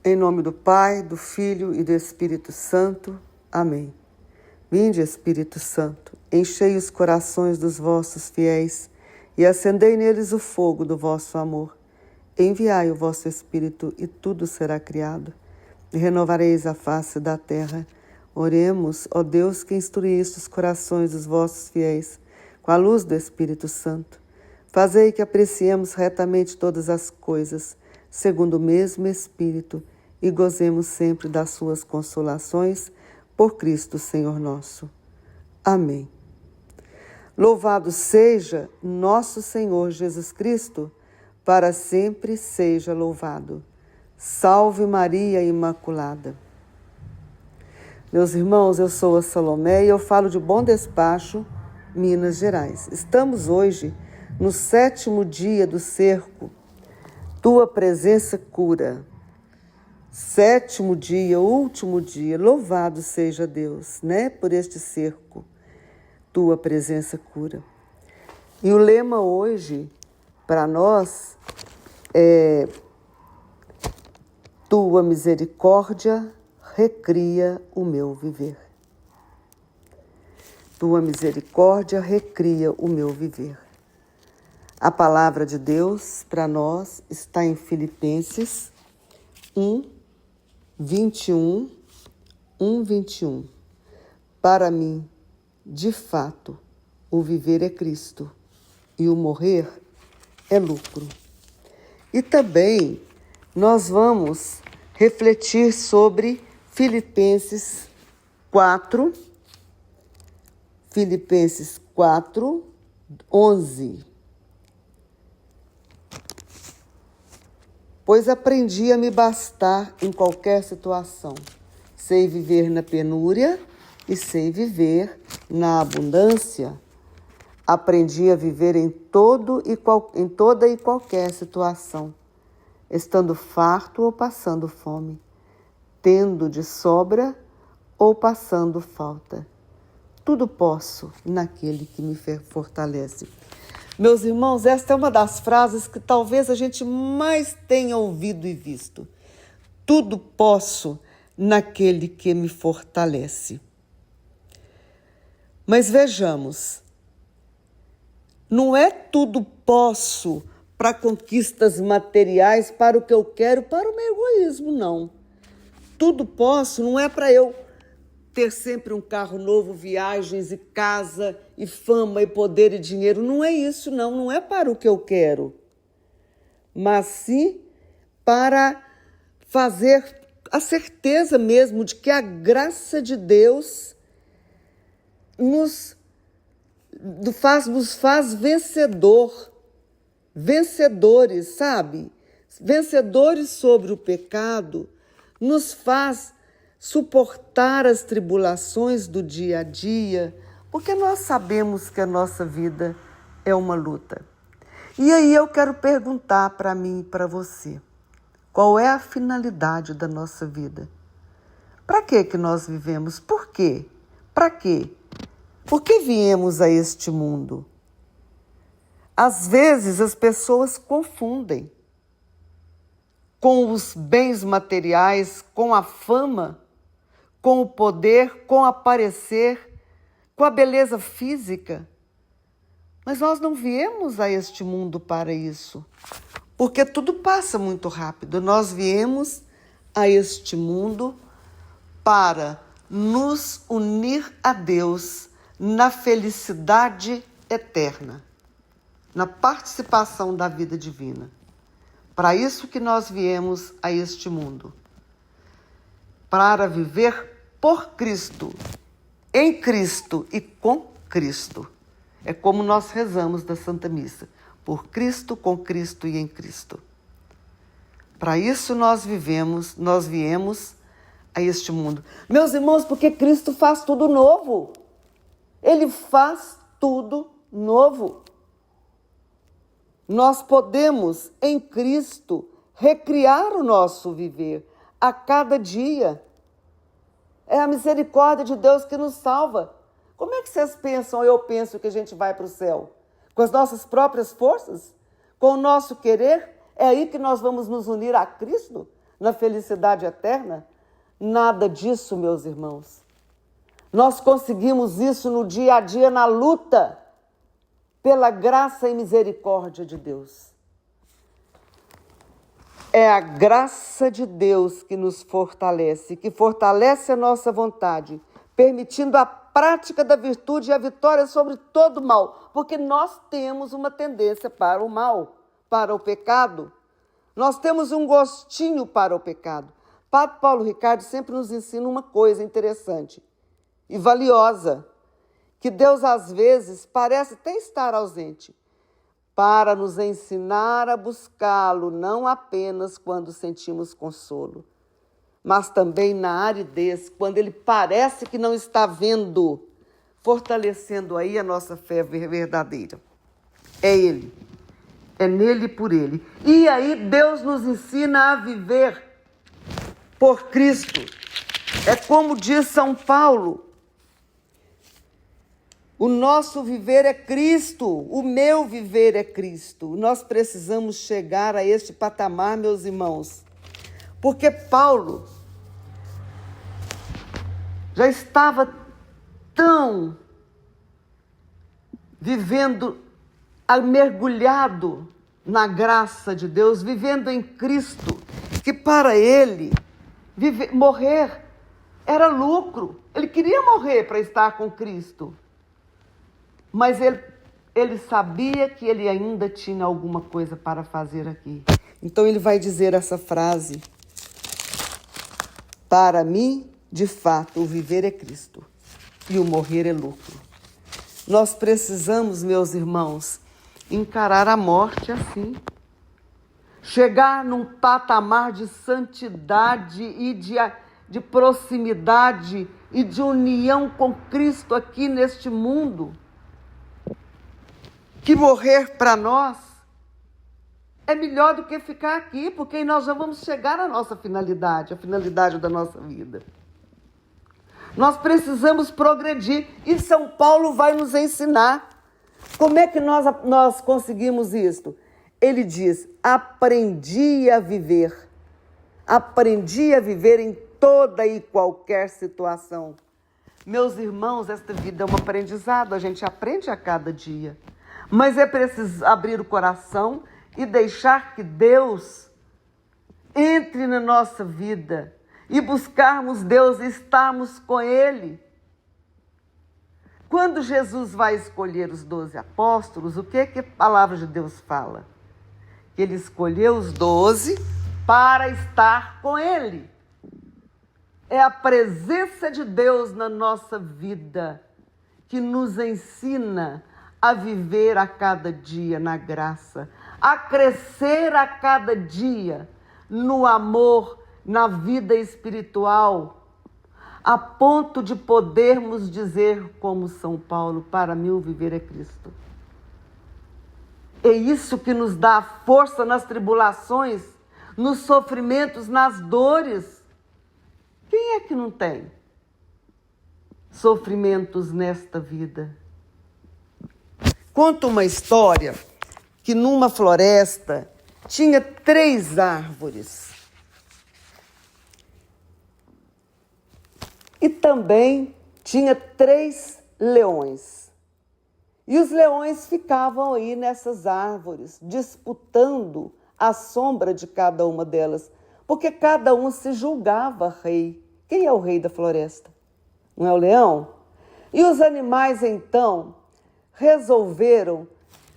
Em nome do Pai, do Filho e do Espírito Santo. Amém. Vinde, Espírito Santo, enchei os corações dos vossos fiéis e acendei neles o fogo do vosso amor. Enviai o vosso Espírito e tudo será criado, e renovareis a face da terra. Oremos, ó Deus, que instruíste os corações dos vossos fiéis com a luz do Espírito Santo. Fazei que apreciemos retamente todas as coisas, segundo o mesmo Espírito, e gozemos sempre das suas consolações, por Cristo Senhor nosso. Amém. Louvado seja nosso Senhor Jesus Cristo, para sempre seja louvado. Salve Maria Imaculada. Meus irmãos, eu sou a Salomé e eu falo de Bom Despacho, Minas Gerais. Estamos hoje no 7º dia do cerco. Tua presença cura. 7º dia, último dia, louvado seja Deus, por este cerco. Tua presença cura. E o lema hoje, para nós, é: Tua misericórdia recria o meu viver. Tua misericórdia recria o meu viver. A palavra de Deus para nós está em Filipenses 1:21. Para mim, de fato, o viver é Cristo e o morrer é lucro. E também nós vamos refletir sobre Filipenses 4:11. Pois aprendi a me bastar em qualquer situação. Sei viver na penúria e sei viver na abundância. Aprendi a viver em toda e qualquer situação, estando farto ou passando fome, tendo de sobra ou passando falta. Tudo posso naquele que me fortalece. Meus irmãos, esta é uma das frases que talvez a gente mais tenha ouvido e visto. Tudo posso naquele que me fortalece. Mas vejamos, não é tudo posso para conquistas materiais, para o que eu quero, para o meu egoísmo, não. Tudo posso não é para eu ter sempre um carro novo, viagens e casa e fama e poder e dinheiro. Não é isso, não é para o que eu quero. Mas sim para fazer a certeza mesmo de que a graça de Deus nos faz vencedores, sabe? Vencedores sobre o pecado, nos faz suportar as tribulações do dia a dia, porque nós sabemos que a nossa vida é uma luta. E aí eu quero perguntar para mim e para você, qual é a finalidade da nossa vida? Para que nós vivemos? Por quê? Para quê? Por que viemos a este mundo? Às vezes as pessoas confundem com os bens materiais, com a fama, com o poder, com o aparecer, com a beleza física. Mas nós não viemos a este mundo para isso, porque tudo passa muito rápido. Nós viemos a este mundo para nos unir a Deus na felicidade eterna, na participação da vida divina. Para isso que nós viemos a este mundo, para viver por Cristo, em Cristo e com Cristo. É como nós rezamos da Santa Missa, por Cristo, com Cristo e em Cristo. Para isso nós viemos a este mundo. Meus irmãos, porque Cristo faz tudo novo. Ele faz tudo novo. Nós podemos, em Cristo, recriar o nosso viver a cada dia. É a misericórdia de Deus que nos salva. Como é que vocês pensam, eu penso, que a gente vai para o céu? Com as nossas próprias forças? Com o nosso querer? É aí que nós vamos nos unir a Cristo? na felicidade eterna? Nada disso, meus irmãos. Nós conseguimos isso no dia a dia, na luta, pela graça e misericórdia de Deus. É a graça de Deus que nos fortalece, que fortalece a nossa vontade, permitindo a prática da virtude e a vitória sobre todo o mal, porque nós temos uma tendência para o mal, para o pecado. Nós temos um gostinho para o pecado. Padre Paulo Ricardo sempre nos ensina uma coisa interessante e valiosa, que Deus às vezes parece até estar ausente, para nos ensinar a buscá-lo, não apenas quando sentimos consolo, mas também na aridez, quando ele parece que não está vendo, fortalecendo aí a nossa fé verdadeira. É ele, é nele e por ele. E aí Deus nos ensina a viver por Cristo. É como diz São Paulo, o nosso viver é Cristo, o meu viver é Cristo. Nós precisamos chegar a este patamar, meus irmãos, porque Paulo já estava tão vivendo, mergulhado na graça de Deus, vivendo em Cristo, que para ele morrer era lucro. Ele queria morrer para estar com Cristo. Mas ele sabia que ele ainda tinha alguma coisa para fazer aqui. Então ele vai dizer essa frase: para mim, de fato, o viver é Cristo e o morrer é lucro. Nós precisamos, meus irmãos, encarar a morte assim. Chegar num patamar de santidade e de proximidade e de união com Cristo aqui neste mundo. Que morrer para nós é melhor do que ficar aqui, porque aí nós já vamos chegar à nossa finalidade, a finalidade da nossa vida. Nós precisamos progredir e São Paulo vai nos ensinar. Como é que nós conseguimos isto? Ele diz: aprendi a viver em toda e qualquer situação. Meus irmãos, esta vida é um aprendizado, a gente aprende a cada dia. Mas é preciso abrir o coração e deixar que Deus entre na nossa vida e buscarmos Deus e estarmos com Ele. Quando Jesus vai escolher os 12 apóstolos, o que a palavra de Deus fala? Que Ele escolheu os 12 para estar com Ele. É a presença de Deus na nossa vida que nos ensina a viver a cada dia na graça, a crescer a cada dia no amor, na vida espiritual, a ponto de podermos dizer como São Paulo: para mim o viver é Cristo. É isso que nos dá força nas tribulações, nos sofrimentos, nas dores. Quem é que não tem sofrimentos nesta vida? Conta uma história que numa floresta tinha 3 árvores. E também tinha 3 leões. E os leões ficavam aí nessas árvores, disputando a sombra de cada uma delas, porque cada um se julgava rei. Quem é o rei da floresta? Não é o leão? E os animais, então, resolveram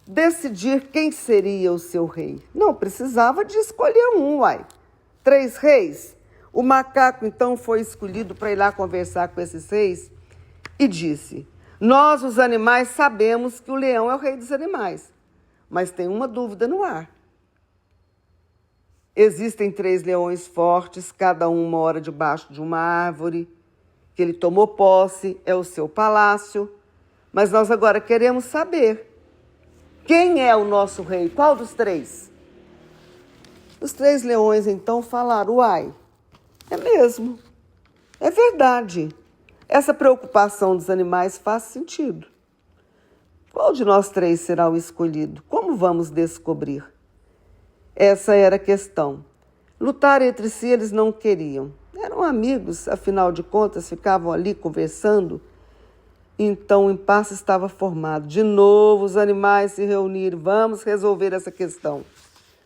decidir quem seria o seu rei. Não precisava de escolher um, 3 reis. O macaco, então, foi escolhido para ir lá conversar com esses reis e disse: nós, os animais, sabemos que o leão é o rei dos animais, mas tem uma dúvida no ar. Existem 3 leões fortes, cada um mora debaixo de uma árvore, que ele tomou posse, é o seu palácio. Mas nós agora queremos saber quem é o nosso rei, qual dos 3? Os 3 leões então falaram: é mesmo, é verdade. Essa preocupação dos animais faz sentido. Qual de nós 3 será o escolhido? Como vamos descobrir? Essa era a questão. Lutar entre si eles não queriam. Eram amigos, afinal de contas, ficavam ali conversando. Então o impasse estava formado. De novo os animais se reuniram. Vamos resolver essa questão.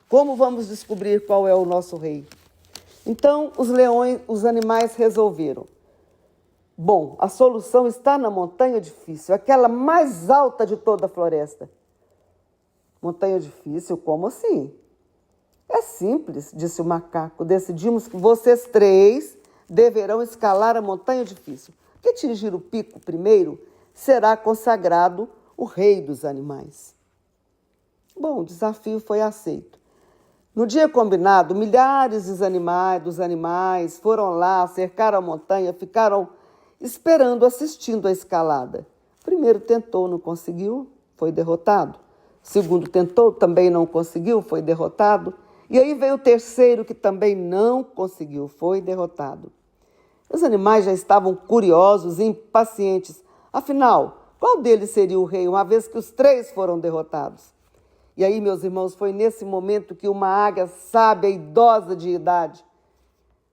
Como vamos descobrir qual é o nosso rei? Então os animais resolveram. Bom, a solução está na montanha difícil, aquela mais alta de toda a floresta. Montanha difícil? Como assim? É simples, disse o macaco. Decidimos que vocês 3 deverão escalar a montanha difícil. Quem atingir o pico primeiro será consagrado o rei dos animais. Bom, o desafio foi aceito. No dia combinado, milhares dos animais foram lá, cercaram a montanha, ficaram esperando, assistindo à escalada. O primeiro tentou, não conseguiu, foi derrotado. O segundo tentou, também não conseguiu, foi derrotado. E aí veio o terceiro, que também não conseguiu, foi derrotado. Os animais já estavam curiosos e impacientes. Afinal, qual deles seria o rei, uma vez que os 3 foram derrotados? E aí, meus irmãos, foi nesse momento que uma águia sábia, idosa de idade,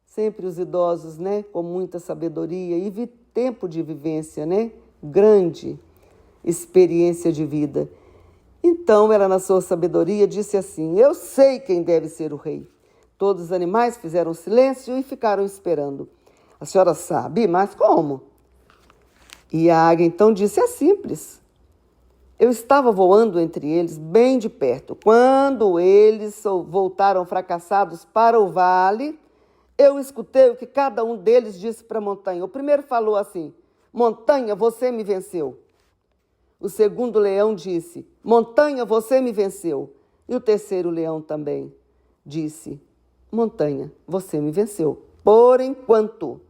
sempre os idosos, né, com muita sabedoria e tempo de vivência, né, grande experiência de vida. Então, ela, na sua sabedoria, disse assim: eu sei quem deve ser o rei. Todos os animais fizeram silêncio e ficaram esperando. A senhora sabe, mas como? E a águia então disse: é simples. Eu estava voando entre eles bem de perto. Quando eles voltaram fracassados para o vale, eu escutei o que cada um deles disse para a montanha. O primeiro falou assim: montanha, você me venceu. O segundo leão disse: montanha, você me venceu. E o terceiro leão também disse: montanha, você me venceu. Por enquanto.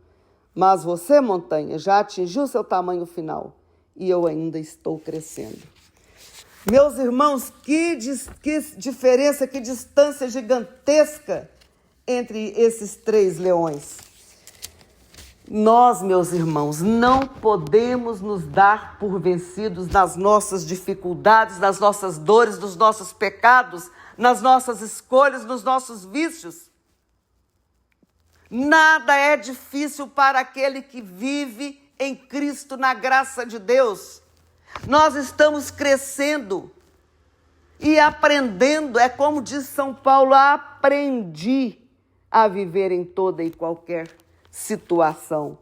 Mas você, montanha, já atingiu seu tamanho final. E eu ainda estou crescendo. Meus irmãos, que diferença, que distância gigantesca entre esses 3 leões. Nós, meus irmãos, não podemos nos dar por vencidos nas nossas dificuldades, nas nossas dores, nos nossos pecados, nas nossas escolhas, nos nossos vícios. Nada é difícil para aquele que vive em Cristo, na graça de Deus. Nós estamos crescendo e aprendendo. É como diz São Paulo: aprendi a viver em toda e qualquer situação.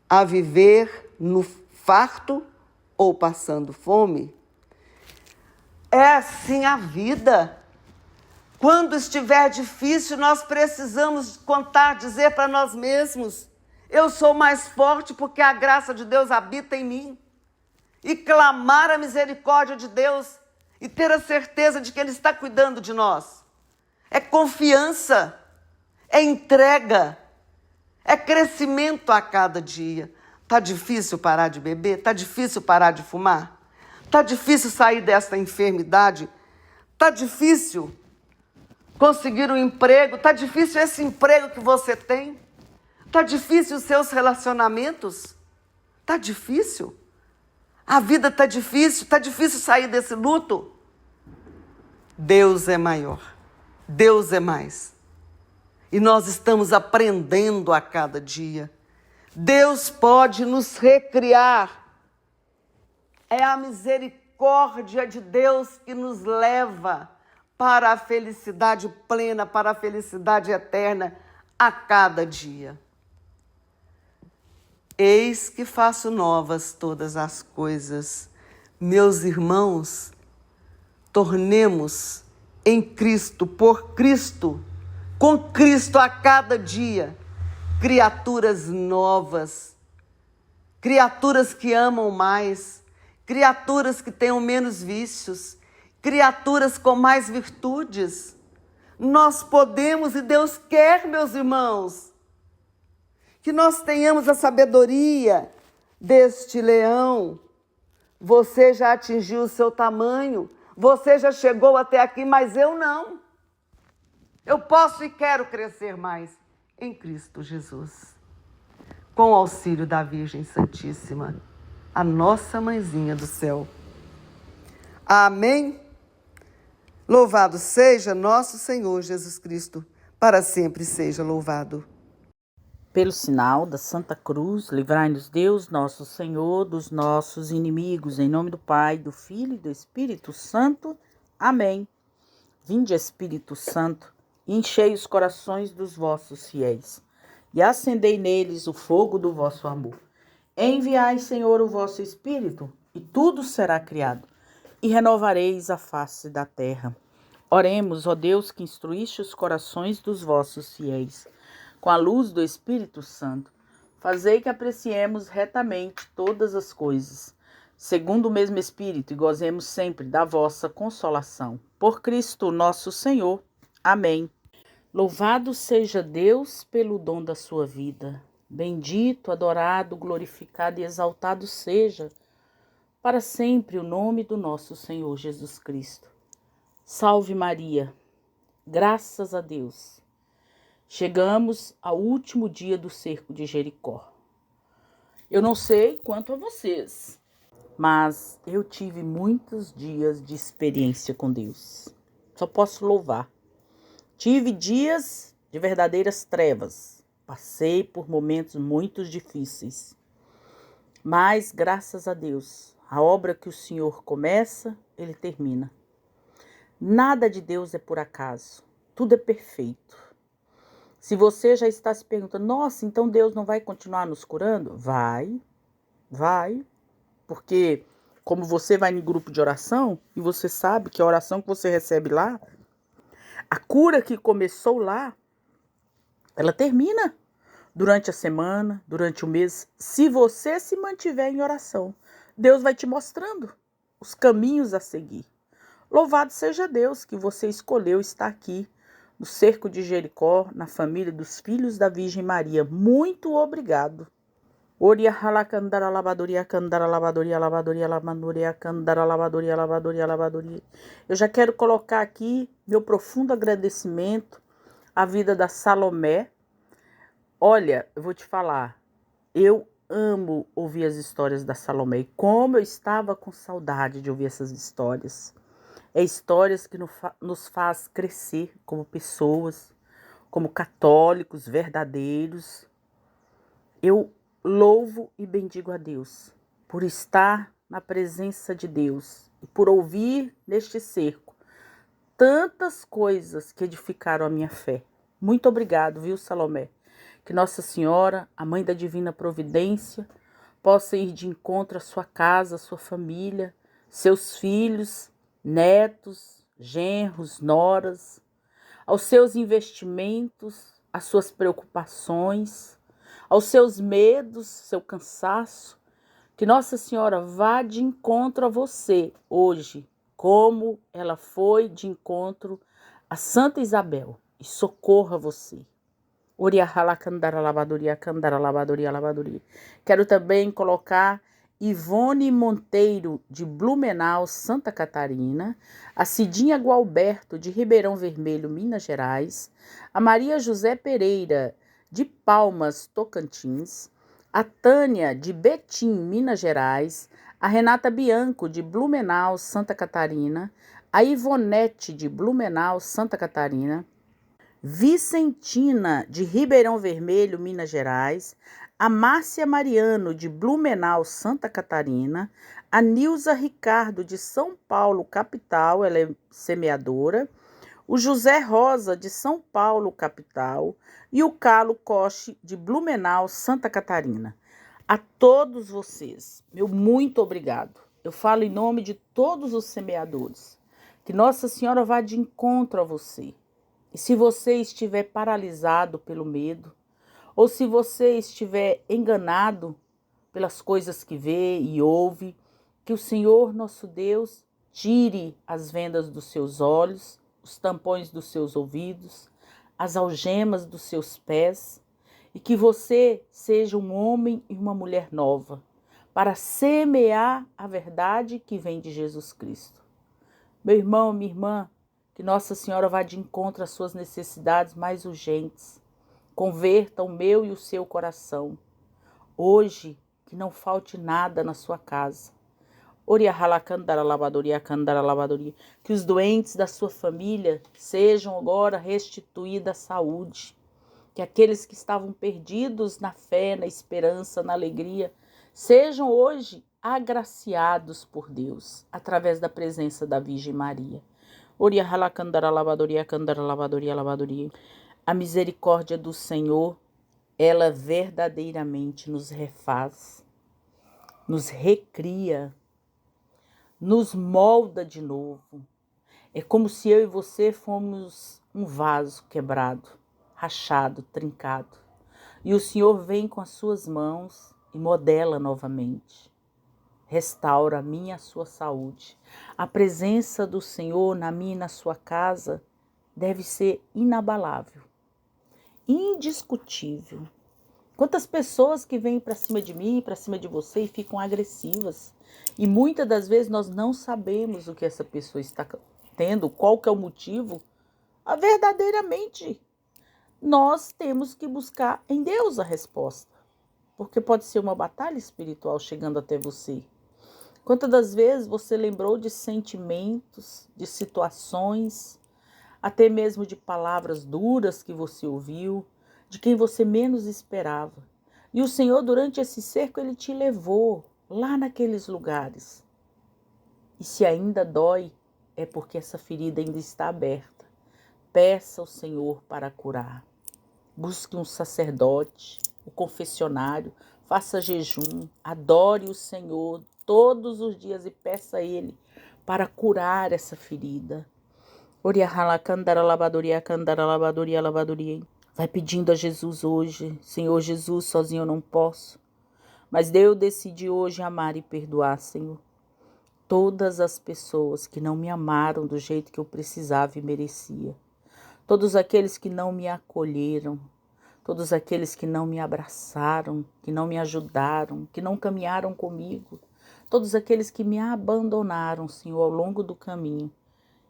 A viver no farto ou passando fome. É assim a vida. Quando estiver difícil, nós precisamos contar, dizer para nós mesmos: eu sou mais forte porque a graça de Deus habita em mim. E clamar a misericórdia de Deus e ter a certeza de que Ele está cuidando de nós. É confiança, é entrega, é crescimento a cada dia. Está difícil parar de beber? Está difícil parar de fumar? Está difícil sair dessa enfermidade? Está difícil conseguir um emprego? Está difícil esse emprego que você tem? Está difícil os seus relacionamentos? Está difícil? A vida está difícil sair desse luto? Deus é maior, Deus é mais. E nós estamos aprendendo a cada dia. Deus pode nos recriar. É a misericórdia de Deus que nos leva para a felicidade plena, para a felicidade eterna a cada dia. Eis que faço novas todas as coisas. Meus irmãos, tornemos em Cristo, por Cristo, com Cristo a cada dia, criaturas novas, criaturas que amam mais, criaturas que tenham menos vícios, criaturas com mais virtudes. Nós podemos e Deus quer, meus irmãos, que nós tenhamos a sabedoria deste leão. Você já atingiu o seu tamanho, você já chegou até aqui, mas eu não. Eu posso e quero crescer mais em Cristo Jesus. Com o auxílio da Virgem Santíssima, a nossa mãezinha do céu. Amém? Louvado seja nosso Senhor Jesus Cristo, para sempre seja louvado. Pelo sinal da Santa Cruz, livrai-nos Deus, nosso Senhor, dos nossos inimigos. Em nome do Pai, do Filho e do Espírito Santo. Amém. Vinde, Espírito Santo, e enchei os corações dos vossos fiéis, e acendei neles o fogo do vosso amor. Enviai, Senhor, o vosso Espírito, e tudo será criado, e renovareis a face da terra. Oremos, ó Deus, que instruíste os corações dos vossos fiéis, com a luz do Espírito Santo. Fazei que apreciemos retamente todas as coisas, segundo o mesmo Espírito, e gozemos sempre da vossa consolação. Por Cristo nosso Senhor. Amém. Louvado seja Deus pelo dom da sua vida. Bendito, adorado, glorificado e exaltado seja para sempre o nome do nosso Senhor Jesus Cristo. Salve Maria, graças a Deus. Chegamos ao último dia do cerco de Jericó. Eu não sei quanto a vocês, mas eu tive muitos dias de experiência com Deus. Só posso louvar. Tive dias de verdadeiras trevas. Passei por momentos muito difíceis. Mas, graças a Deus, a obra que o Senhor começa, Ele termina. Nada de Deus é por acaso. Tudo é perfeito. Se você já está se perguntando, nossa, então Deus não vai continuar nos curando? Vai. Porque como você vai em grupo de oração, e você sabe que a oração que você recebe lá, a cura que começou lá, ela termina durante a semana, durante o mês. Se você se mantiver em oração, Deus vai te mostrando os caminhos a seguir. Louvado seja Deus que você escolheu estar aqui no cerco de Jericó, na família dos filhos da Virgem Maria. Muito obrigado. Oria halakandara labadoria candara labadoria labadoria labadoria candara labadoria labadoria labadoria. Eu já quero colocar aqui meu profundo agradecimento à vida da Salomé. Olha, eu vou te falar, eu amo ouvir as histórias da Salomé. E como eu estava com saudade de ouvir essas histórias. É histórias que nos faz crescer como pessoas, como católicos verdadeiros. Eu louvo e bendigo a Deus por estar na presença de Deus e por ouvir neste cerco tantas coisas que edificaram a minha fé. Muito obrigado, viu, Salomé? Que Nossa Senhora, a Mãe da Divina Providência, possa ir de encontro à sua casa, à sua família, seus filhos, netos, genros, noras, aos seus investimentos, às suas preocupações, aos seus medos, seu cansaço. Que Nossa Senhora vá de encontro a você hoje, como ela foi de encontro a Santa Isabel, e socorra você. Quero também colocar Ivone Monteiro, de Blumenau, Santa Catarina, a Cidinha Gualberto, de Ribeirão Vermelho, Minas Gerais, a Maria José Pereira, de Palmas, Tocantins, a Tânia, de Betim, Minas Gerais, a Renata Bianco, de Blumenau, Santa Catarina, a Ivonete, de Blumenau, Santa Catarina, Vicentina, de Ribeirão Vermelho, Minas Gerais, a Márcia Mariano, de Blumenau, Santa Catarina, a Nilza Ricardo, de São Paulo, capital, ela é semeadora, o José Rosa, de São Paulo, capital, e o Carlo Coche, de Blumenau, Santa Catarina. A todos vocês, meu muito obrigado. Eu falo em nome de todos os semeadores. Que Nossa Senhora vá de encontro a você. E se você estiver paralisado pelo medo, ou se você estiver enganado pelas coisas que vê e ouve, que o Senhor nosso Deus tire as vendas dos seus olhos, os tampões dos seus ouvidos, as algemas dos seus pés, e que você seja um homem e uma mulher nova, para semear a verdade que vem de Jesus Cristo. Meu irmão, minha irmã, que Nossa Senhora vá de encontro às suas necessidades mais urgentes. Converta o meu e o seu coração. Hoje, que não falte nada na sua casa. Que os doentes da sua família sejam agora restituídos à saúde. Que aqueles que estavam perdidos na fé, na esperança, na alegria, sejam hoje agraciados por Deus, através da presença da Virgem Maria. A misericórdia do Senhor, ela verdadeiramente nos refaz, nos recria, nos molda de novo. É como se eu e você fôssemos um vaso quebrado, rachado, trincado. E o Senhor vem com as suas mãos e modela novamente. Restaura a minha e a sua saúde. A presença do Senhor na minha e na sua casa deve ser inabalável, indiscutível. Quantas pessoas que vêm para cima de mim, para cima de você e ficam agressivas. E muitas das vezes nós não sabemos o que essa pessoa está tendo, qual que é o motivo. Verdadeiramente, nós temos que buscar em Deus a resposta. Porque pode ser uma batalha espiritual chegando até você. Quantas das vezes você lembrou de sentimentos, de situações, até mesmo de palavras duras que você ouviu, de quem você menos esperava. E o Senhor, durante esse cerco, Ele te levou lá naqueles lugares. E se ainda dói, é porque essa ferida ainda está aberta. Peça ao Senhor para curar. Busque um sacerdote, o confessionário, faça jejum, adore o Senhor todos os dias e peça a Ele para curar essa ferida. Vai pedindo a Jesus hoje: Senhor Jesus, sozinho eu não posso, mas eu decidi hoje amar e perdoar, Senhor. Todas as pessoas que não me amaram do jeito que eu precisava e merecia. Todos aqueles que não me acolheram. Todos aqueles que não me abraçaram, que não me ajudaram, que não caminharam comigo. Todos aqueles que me abandonaram, Senhor, ao longo do caminho.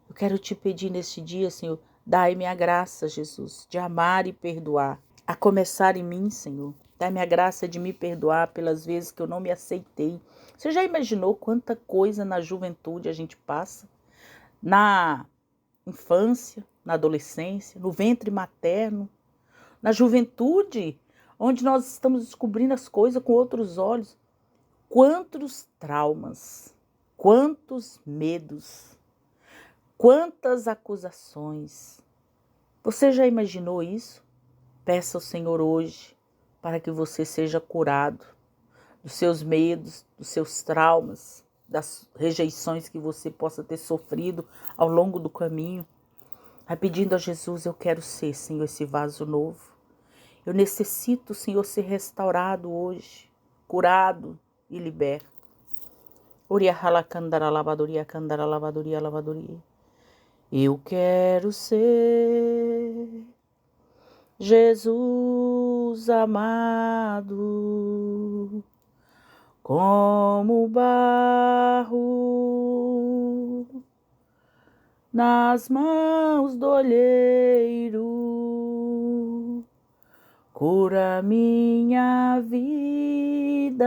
Eu quero te pedir neste dia, Senhor, dai-me a graça, Jesus, de amar e perdoar. A começar em mim, Senhor. Dai-me a graça de me perdoar pelas vezes que eu não me aceitei. Você já imaginou quanta coisa na juventude a gente passa? Na infância, na adolescência, no ventre materno, na juventude, onde nós estamos descobrindo as coisas com outros olhos. Quantos traumas, quantos medos, quantas acusações. Você já imaginou isso? Peça ao Senhor hoje para que você seja curado dos seus medos, dos seus traumas, das rejeições que você possa ter sofrido ao longo do caminho. Vai pedindo a Jesus: eu quero ser, Senhor, esse vaso novo. Eu necessito, Senhor, ser restaurado hoje, curado e liberto. Eu quero ser Jesus amado, como barro nas mãos do olheiro. Cura minha vida,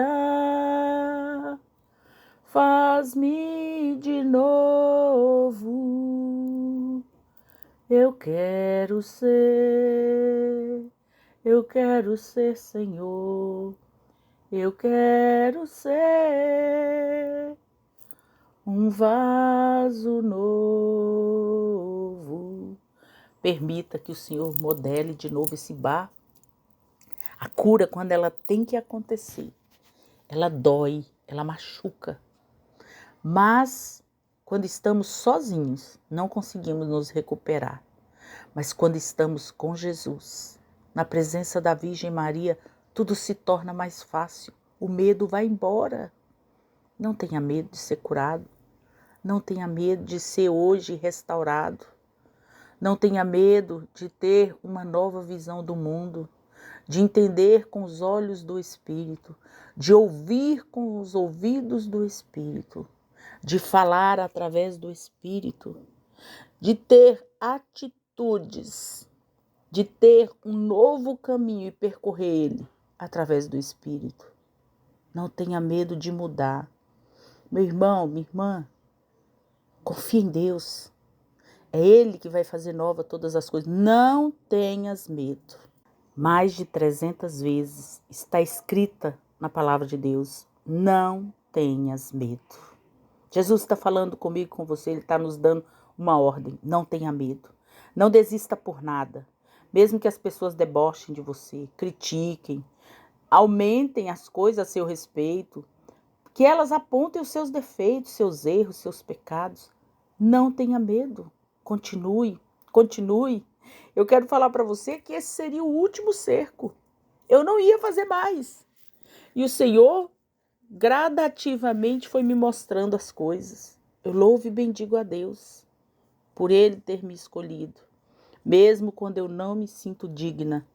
faz-me de novo. Eu quero ser, Senhor. Eu quero ser um vaso novo. Permita que o Senhor modele de novo esse barro. A cura, quando ela tem que acontecer, ela dói, ela machuca. Mas, quando estamos sozinhos, não conseguimos nos recuperar. Mas quando estamos com Jesus, na presença da Virgem Maria, tudo se torna mais fácil. O medo vai embora. Não tenha medo de ser curado. Não tenha medo de ser hoje restaurado. Não tenha medo de ter uma nova visão do mundo, de entender com os olhos do Espírito, de ouvir com os ouvidos do Espírito, de falar através do Espírito, de ter atitudes, de ter um novo caminho e percorrer ele através do Espírito. Não tenha medo de mudar. Meu irmão, minha irmã, confia em Deus. É Ele que vai fazer nova todas as coisas. Não tenhas medo. Mais de 300 vezes está escrita na palavra de Deus: não tenhas medo. Jesus está falando comigo, com você, Ele está nos dando uma ordem: não tenha medo. Não desista por nada. Mesmo que as pessoas debochem de você, critiquem, aumentem as coisas a seu respeito, que elas apontem os seus defeitos, seus erros, seus pecados. Não tenha medo. Continue, continue. Eu quero falar para você que esse seria o último cerco. Eu não ia fazer mais. E o Senhor gradativamente foi me mostrando as coisas. Eu louvo e bendigo a Deus por Ele ter me escolhido. Mesmo quando eu não me sinto digna,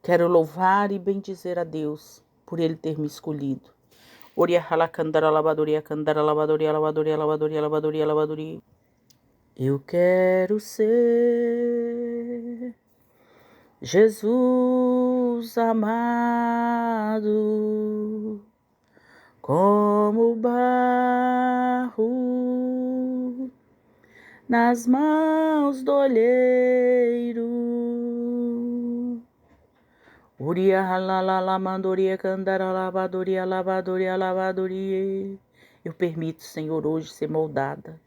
quero louvar e bendizer a Deus por Ele ter me escolhido. Oria halakandara labadoria, kandara labadoria, labadoria, labadoria, labadoria, labadoria. Eu quero ser Jesus amado, como barro nas mãos do olheiro. Uria halala mandoria candara lavadoria, lavadoria, lavadoria. Eu permito, Senhor, hoje ser moldada,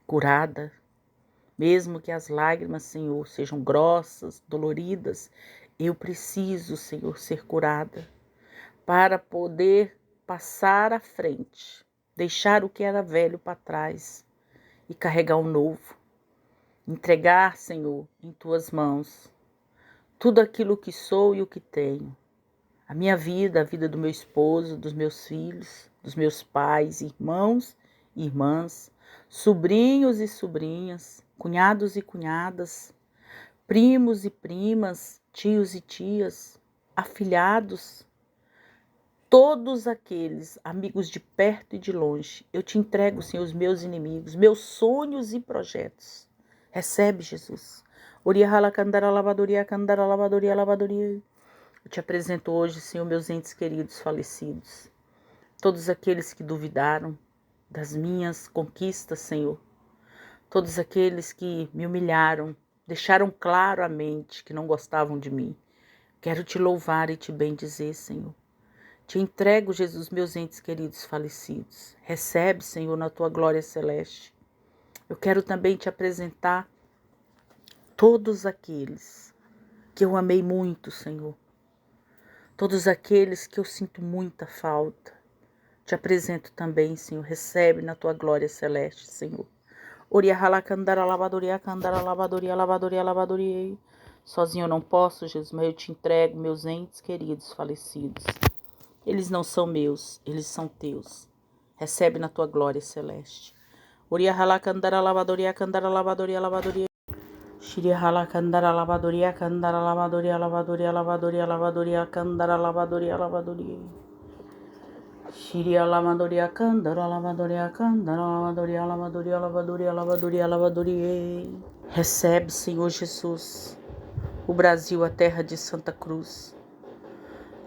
curada, mesmo que as lágrimas, Senhor, sejam grossas, doloridas. Eu preciso, Senhor, ser curada para poder passar à frente, deixar o que era velho para trás e carregar o novo. Entregar, Senhor, em Tuas mãos tudo aquilo que sou e o que tenho. A minha vida, a vida do meu esposo, dos meus filhos, dos meus pais, irmãos e irmãs, sobrinhos e sobrinhas, cunhados e cunhadas, primos e primas, tios e tias, afilhados, todos aqueles amigos de perto e de longe. Eu te entrego, Senhor, os meus inimigos, meus sonhos e projetos. Recebe, Jesus. Oria halakandara lavadoria, kandara lavadoria, lavadoria. Eu te apresento hoje, Senhor, meus entes queridos falecidos. Todos aqueles que duvidaram das minhas conquistas, Senhor. Todos aqueles que me humilharam, deixaram claro a mente que não gostavam de mim. Quero te louvar e te bendizer, Senhor. Te entrego, Jesus, meus entes queridos falecidos. Recebe, Senhor, na tua glória celeste. Eu quero também te apresentar todos aqueles que eu amei muito, Senhor. Todos aqueles que eu sinto muita falta. Te apresento também, Senhor. Recebe na tua glória celeste, Senhor. Oria halakandara lavadoria, kandara lavadoria, lavadoria, lavadoria. Sozinho eu não posso, Jesus, mas eu te entrego meus entes queridos falecidos. Eles não são meus, eles são teus. Recebe na tua glória celeste. Oria halakandara lavadoria, kandara lavadoria, lavadoria. Shiria halakandara lavadoria, kandara lavadoria, lavadoria, lavadoria, lavadoria, kandara lavadoria, lavadoria. Shiria lavadoria, kandara lavadoria, kandara lavadoria, lavadoria, lavadoria, lavadoria, lavadoria. Recebe, Senhor Jesus, o Brasil, a terra de Santa Cruz.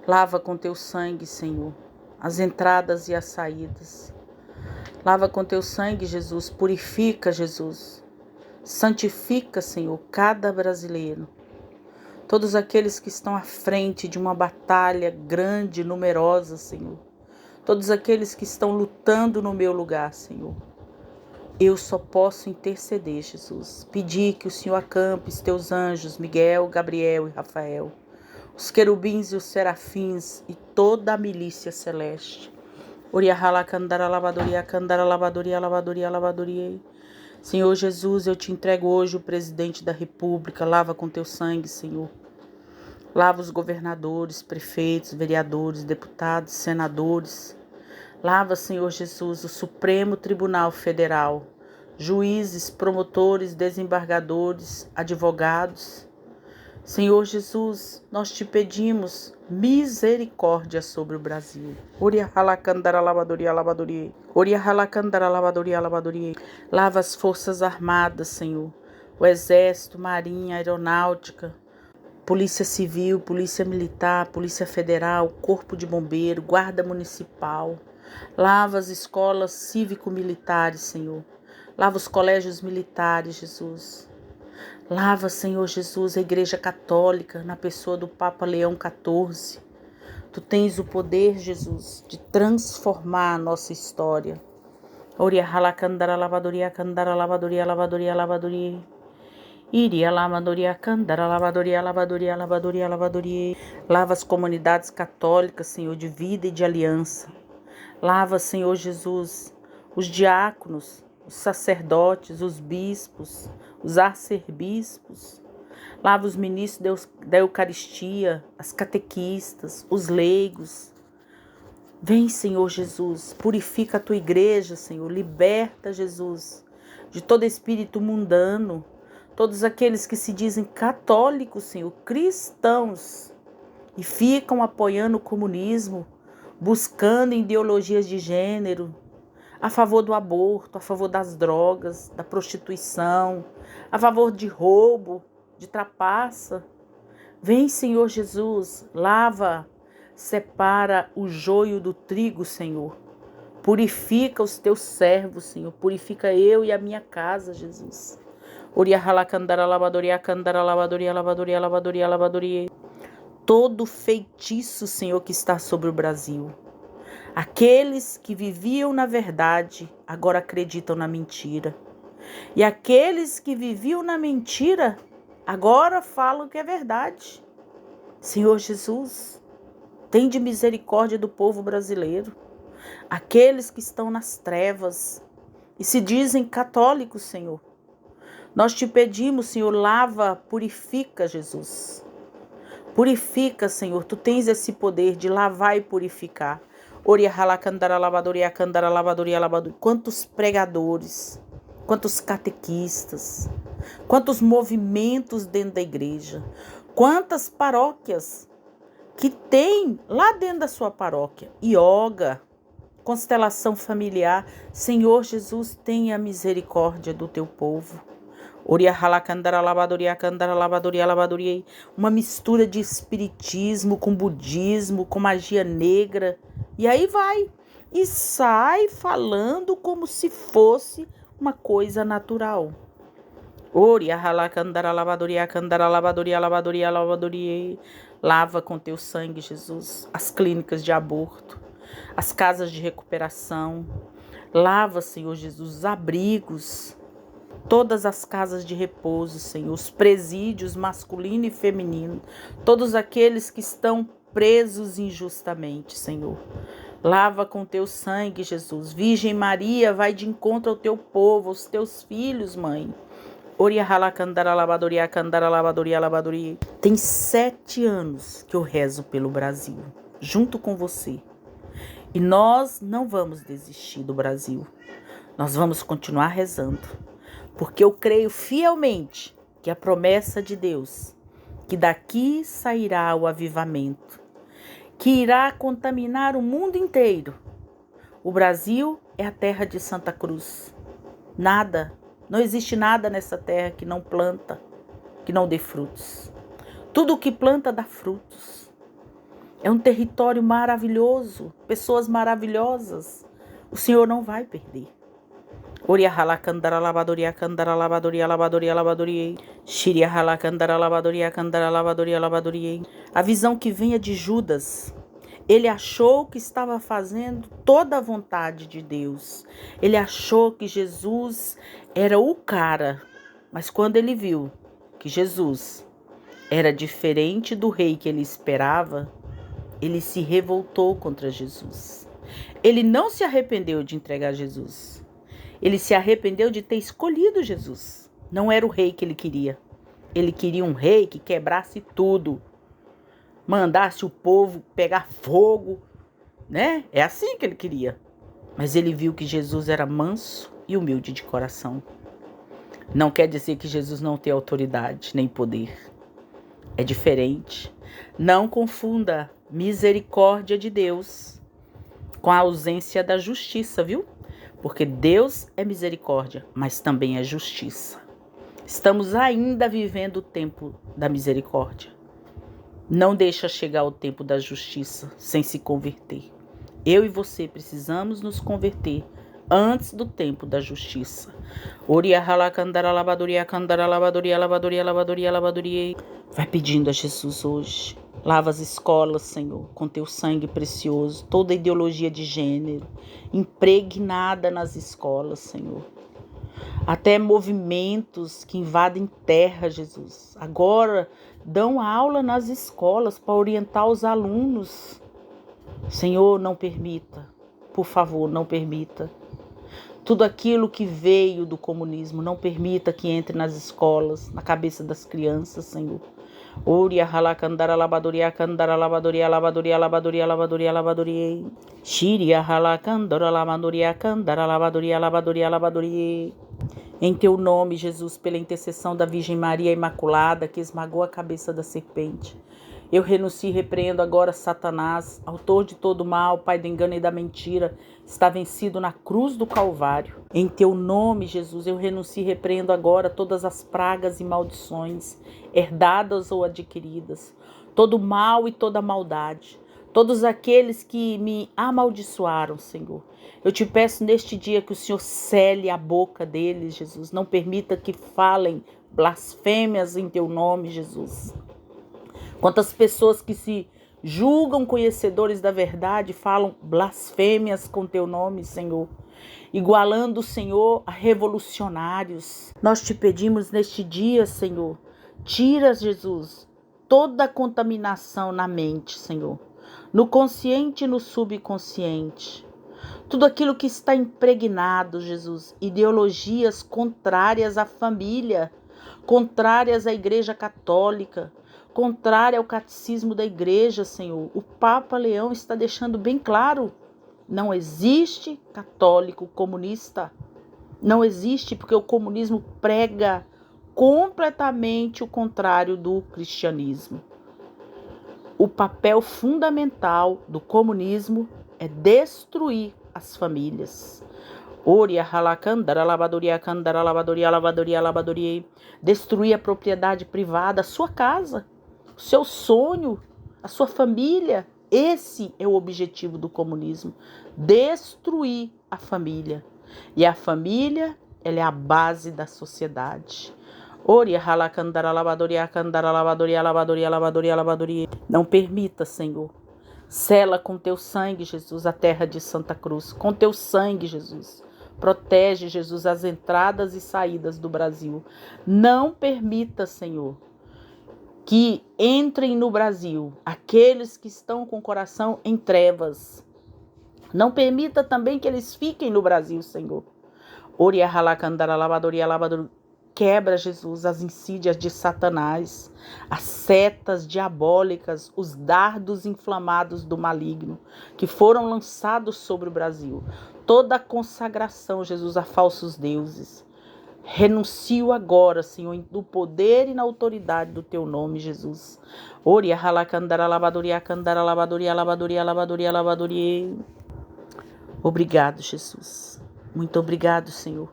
Lava com teu sangue, Senhor, as entradas e as saídas. Lava com teu sangue, Jesus, purifica, Jesus. Santifica, Senhor, cada brasileiro. Todos aqueles que estão à frente de uma batalha grande, numerosa, Senhor. Todos aqueles que estão lutando no meu lugar, Senhor. Eu só posso interceder, Jesus. Pedir que o Senhor acampe os teus anjos, Miguel, Gabriel e Rafael, os querubins e os serafins e toda a milícia celeste. Oria halakandara lavadoria, kandara lavadoria, lavadoria, lavadoria. Senhor Jesus, eu te entrego hoje o presidente da República. Lava com teu sangue, Senhor. Lava os governadores, prefeitos, vereadores, deputados, senadores. Lava, Senhor Jesus, o Supremo Tribunal Federal, juízes, promotores, desembargadores, advogados. Senhor Jesus, nós te pedimos misericórdia sobre o Brasil. Oria halakandara lavadoria, lavadoria. Oria halakandara lavadoria, lavadoria. Lava as forças armadas, Senhor. O Exército, Marinha, Aeronáutica, Polícia Civil, Polícia Militar, Polícia Federal, Corpo de Bombeiro, Guarda Municipal. Lava as escolas cívico-militares, Senhor. Lava os colégios militares, Jesus. Lava, Senhor Jesus, a Igreja Católica na pessoa do Papa Leão XIV. Tu tens o poder, Jesus, de transformar a nossa história. Oria halakandara lavadoria kandara lavadoria lavadoria lavadoria. Iria lavadoria kandara lavadoria lavadoria lavadoria lavadoria. Lava as comunidades católicas, Senhor, de vida e de aliança. Lava, Senhor Jesus, os diáconos, os sacerdotes, os bispos, os arcebispos. Lava os ministros da Eucaristia, as catequistas, os leigos. Vem, Senhor Jesus, purifica a tua igreja, Senhor. Liberta, Jesus, de todo espírito mundano. Todos aqueles que se dizem católicos, Senhor, cristãos, e ficam apoiando o comunismo, buscando ideologias de gênero, a favor do aborto, a favor das drogas, da prostituição, a favor de roubo, de trapaça. Vem, Senhor Jesus, lava, separa o joio do trigo, Senhor. Purifica os teus servos, Senhor. Purifica eu e a minha casa, Jesus. Oria halakandara lavadoria kandara lavadoria lavadoria lavadoria lavadoria. Todo feitiço, Senhor, que está sobre o Brasil. Aqueles que viviam na verdade, agora acreditam na mentira. E aqueles que viviam na mentira, agora falam que é verdade. Senhor Jesus, tende misericórdia do povo brasileiro. Aqueles que estão nas trevas e se dizem católicos, Senhor. Nós te pedimos, Senhor, lava, purifica, Jesus. Purifica, Senhor. Tu tens esse poder de lavar e purificar. Oria halakandara lavadoria kandara lavadoria lavadoria. Quantos pregadores, quantos catequistas, quantos movimentos dentro da igreja, quantas paróquias que tem lá dentro da sua paróquia, yoga, constelação familiar. Senhor Jesus, tenha misericórdia do teu povo. Oria halakandara lavadoria kandara lavadoria lavadoria. Uma mistura de espiritismo com budismo, com magia negra. E aí vai. E sai falando como se fosse uma coisa natural. Oria halakandara lavadoria kandara lavadoria lavadoria lavadoria. Lava com teu sangue, Jesus, as clínicas de aborto, as casas de recuperação. Lava, Senhor Jesus, os abrigos, todas as casas de repouso, Senhor, os presídios masculino e feminino, todos aqueles que estão presos injustamente, Senhor. Lava com teu sangue, Jesus. Virgem Maria, vai de encontro ao teu povo, aos teus filhos, mãe. Oria halakandara lavadoria kandara lavadoria lavadoria. Tem 7 anos que eu rezo pelo Brasil, junto com você. E nós não vamos desistir do Brasil. Nós vamos continuar rezando. Porque eu creio fielmente que a promessa de Deus, que daqui sairá o avivamento, que irá contaminar o mundo inteiro. O Brasil é a terra de Santa Cruz. Não existe nada nessa terra que não planta, que não dê frutos. Tudo o que planta dá frutos. É um território maravilhoso, pessoas maravilhosas. O Senhor não vai perder. Oria halakandara lavadoria kandara lavadoria lavadoria lavadoria. Shiria halakandara lavadoria kandara lavadoria lavadoria. A visão que venha de Judas. Ele achou que estava fazendo toda a vontade de Deus. Ele achou que Jesus era o cara. Mas quando ele viu que Jesus era diferente do rei que ele esperava, ele se revoltou contra Jesus. Ele não se arrependeu de entregar Jesus. Ele se arrependeu de ter escolhido Jesus. Não era o rei que ele queria. Ele queria um rei que quebrasse tudo. Mandasse o povo pegar fogo, né? É assim que ele queria. Mas ele viu que Jesus era manso e humilde de coração. Não quer dizer que Jesus não tem autoridade nem poder. É diferente. Não confunda misericórdia de Deus com a ausência da justiça, viu? Porque Deus é misericórdia, mas também é justiça. Estamos ainda vivendo o tempo da misericórdia. Não deixa chegar o tempo da justiça sem se converter. Eu e você precisamos nos converter antes do tempo da justiça. Vai pedindo a Jesus hoje. Lava as escolas, Senhor, com teu sangue precioso. Toda ideologia de gênero impregnada nas escolas, Senhor. Até movimentos que invadem terra, Jesus. Agora dão aula nas escolas para orientar os alunos. Senhor, não permita. Por favor, não permita. Tudo aquilo que veio do comunismo, não permita que entre nas escolas, na cabeça das crianças, Senhor. Oria halakandara labadoria kandara labadoria labadoria labadoria labadoria labadoria. Shiria halakandara labadoria kandara labadoria labadoria labadoria. Em teu nome, Jesus, pela intercessão da Virgem Maria Imaculada, que esmagou a cabeça da serpente, eu renuncio e repreendo agora Satanás, autor de todo mal, pai do engano e da mentira, está vencido na cruz do Calvário. Em teu nome, Jesus, eu renuncio e repreendo agora todas as pragas e maldições, herdadas ou adquiridas, todo mal e toda maldade, todos aqueles que me amaldiçoaram, Senhor. Eu te peço neste dia que o Senhor cele a boca deles, Jesus. Não permita que falem blasfêmias em teu nome, Jesus. Quantas pessoas que se julgam conhecedores da verdade falam blasfêmias com teu nome, Senhor, igualando o Senhor a revolucionários. Nós te pedimos neste dia, Senhor, tira, Jesus, toda a contaminação na mente, Senhor, no consciente e no subconsciente. Tudo aquilo que está impregnado, Jesus, ideologias contrárias à família, contrárias à Igreja Católica, contrária ao catecismo da igreja, Senhor. O Papa Leão está deixando bem claro, não existe católico comunista. Não existe, porque o comunismo prega completamente o contrário do cristianismo. O papel fundamental do comunismo é destruir as famílias. Destruir a propriedade privada, a sua casa, o seu sonho, a sua família. Esse é o objetivo do comunismo, destruir a família. E a família, ela é a base da sociedade. Não permita, Senhor. Sela com teu sangue, Jesus, a terra de Santa Cruz. Com teu sangue, Jesus. Protege, Jesus, as entradas e saídas do Brasil. Não permita, Senhor, que entrem no Brasil aqueles que estão com o coração em trevas. Não permita também que eles fiquem no Brasil, Senhor. Quebra, Jesus, as insídias de Satanás, as setas diabólicas, os dardos inflamados do maligno que foram lançados sobre o Brasil. Toda a consagração, Jesus, a falsos deuses. Renuncio agora, Senhor, no poder e na autoridade do teu nome, Jesus. Obrigado, Jesus. Muito obrigado, Senhor,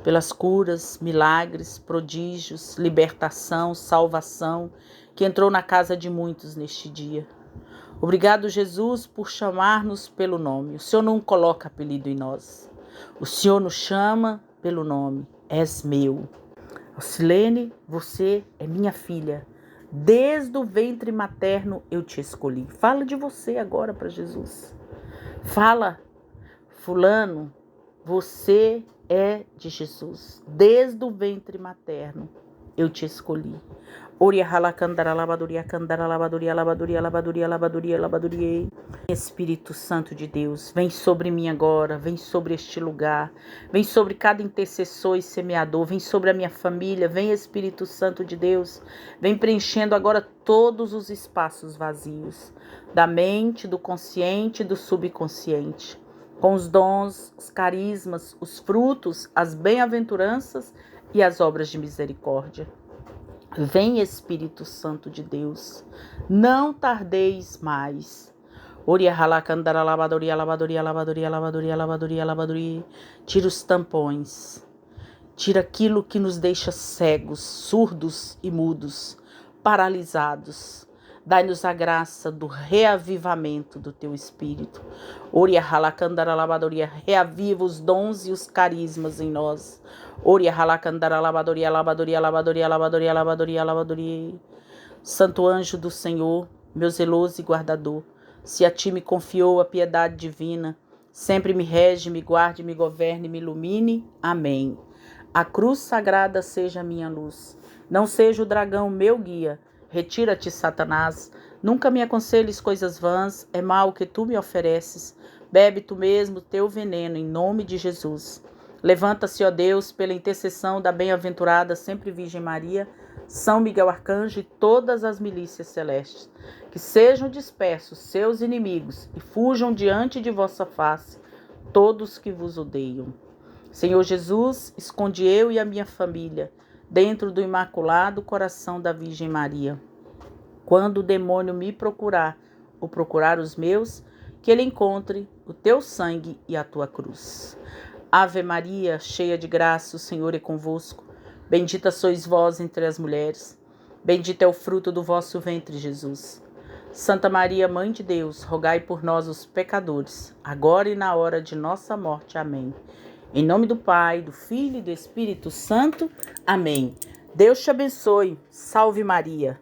pelas curas, milagres, prodígios, libertação, salvação, que entrou na casa de muitos neste dia. Obrigado, Jesus, por chamar-nos pelo nome. O Senhor não coloca apelido em nós. O Senhor nos chama pelo nome. És meu. Silene, você é minha filha. Desde o ventre materno eu te escolhi. Fala de você agora para Jesus. Fala, fulano, você é de Jesus. Desde o ventre materno eu te escolhi. Espírito Santo de Deus, vem sobre mim agora, vem sobre este lugar, vem sobre cada intercessor e semeador, vem sobre a minha família, vem Espírito Santo de Deus, vem preenchendo agora todos os espaços vazios, da mente, do consciente e do subconsciente, com os dons, os carismas, os frutos, as bem-aventuranças e as obras de misericórdia. Vem, Espírito Santo de Deus, não tardeis mais. Tira os tampões, tira aquilo que nos deixa cegos, surdos e mudos, paralisados. Dai-nos a graça do reavivamento do teu Espírito. Oria halakandara-labadoria, reaviva os dons e os carismas em nós. Oria halakandara-labadoria, labadoria, labadoria, labadoria, labadoria, labadoria. Santo anjo do Senhor, meu zeloso e guardador, se a ti me confiou a piedade divina, sempre me rege, me guarde, me governe, me ilumine. Amém. A cruz sagrada seja a minha luz. Não seja o dragão meu guia. Retira-te, Satanás. Nunca me aconselhes coisas vãs. É mal que tu me ofereces. Bebe tu mesmo teu veneno, em nome de Jesus. Levanta-se, ó Deus, pela intercessão da bem-aventurada sempre Virgem Maria, São Miguel Arcanjo e todas as milícias celestes. Que sejam dispersos seus inimigos e fujam diante de vossa face todos que vos odeiam. Senhor Jesus, esconde eu e a minha família dentro do imaculado coração da Virgem Maria. Quando o demônio me procurar, ou procurar os meus, que ele encontre o teu sangue e a tua cruz. Ave Maria, cheia de graça, o Senhor é convosco. Bendita sois vós entre as mulheres. Bendito é o fruto do vosso ventre, Jesus. Santa Maria, Mãe de Deus, rogai por nós, os pecadores, agora e na hora de nossa morte. Amém. Em nome do Pai, do Filho e do Espírito Santo. Amém. Deus te abençoe. Salve Maria.